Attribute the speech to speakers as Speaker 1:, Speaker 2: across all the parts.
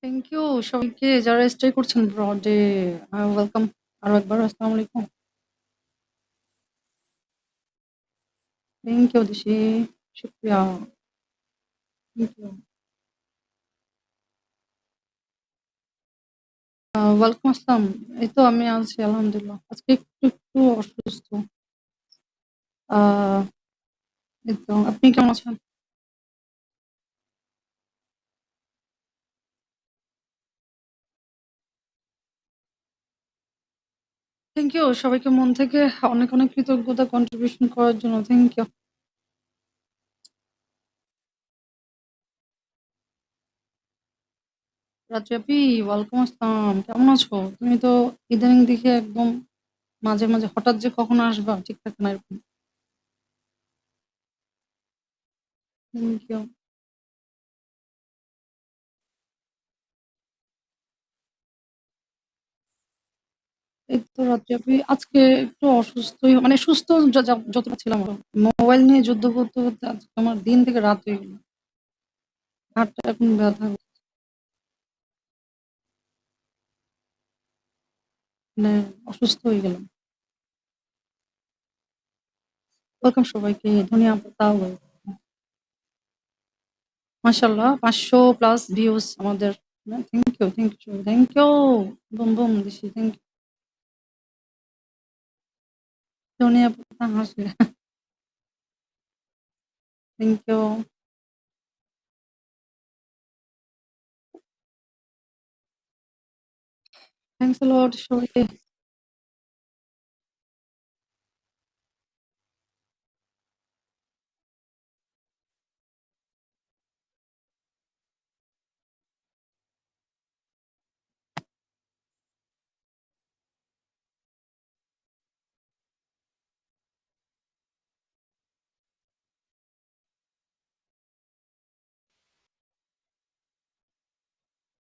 Speaker 1: Thank you সবাইকে যারা stay করছেন ব্রডে। ওয়েলকাম আরো একবার। আসসালামু আলাইকুম। থ্যাংক ইউ দিশি, শুক্রিয়া। Thank you. ওয়ালাইকুম আসসালাম। এই তো আমি আছি আলহামদুলিল্লাহ। আজকে একটু একটু অসুস্থ। আহ এই তো আপনি কেমন আছেন? থ্যাংক ইউ সবাইকে মন থেকে অনেক অনেক কৃতজ্ঞতা কন্ট্রিবিউশন করার জন্য। Thank you. রাজ্জাপি, ওয়ালাইকুম আসসালাম। কেমন আছো? তুমি তো ইদানিং দেখে একদম মাঝে মাঝে হঠাৎ যে কখন আসবা ঠিক থাকে না এরকম। Thank you. এই তো রাত্রে আজকে একটু অসুস্থই মানে সুস্থ যতটা ছিলাম। মোবাইল নিয়ে যুদ্ধ করতে করতে আজকে আমার দিন থেকে রাত হয়ে গেল। হাতটা এখন ব্যথা, মানে অসুস্থ হয়ে গেলাম। ওয়েলকাম সবাইকে। ধনিয়া পাতা, মাশাল্লাহ 500+ ভিউজ আমাদের। Thank you, thank you, thank you. Boom boom দিছি, থ্যাংক ইউ। ধনিয়া পাতা হাসে। Thank you. Thanks a lot সবাইকে।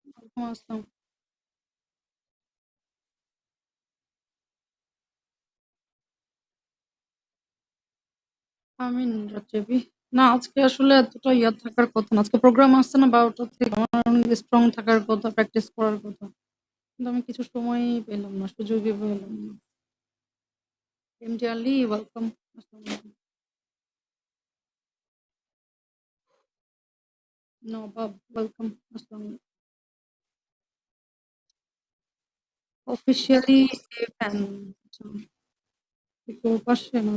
Speaker 1: ওয়ালাইকুম আসসালাম। আমিন রাত্রে। না আজকে আসলে এতটা ইয়া থাকার কথা না। আজকে প্রোগ্রাম আসছে না 12টা থেকে। আমার অনেক স্ট্রং থাকার কথা, প্র্যাকটিস করার কথা। কিন্তু আমি কিছু সময়ই পেলাম না, সুযোগই পেলাম না। MD Ali, welcome. Nawab, welcome. আসসালাম। Officially fan. একটু পাশে না।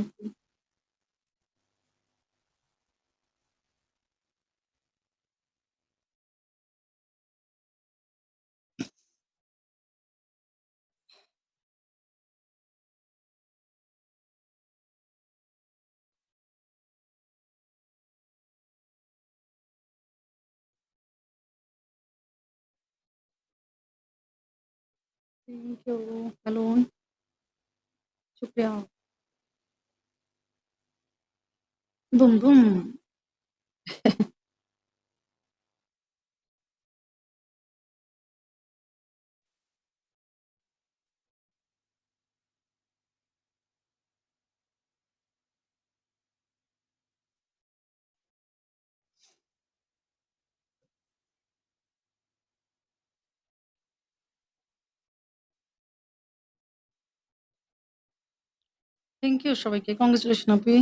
Speaker 1: Thank you. হ্যালো, শুক্রিয়া। Boom boom. থ্যাংক ইউ সবাইকে। কংগ্রেচুলেশন আপি।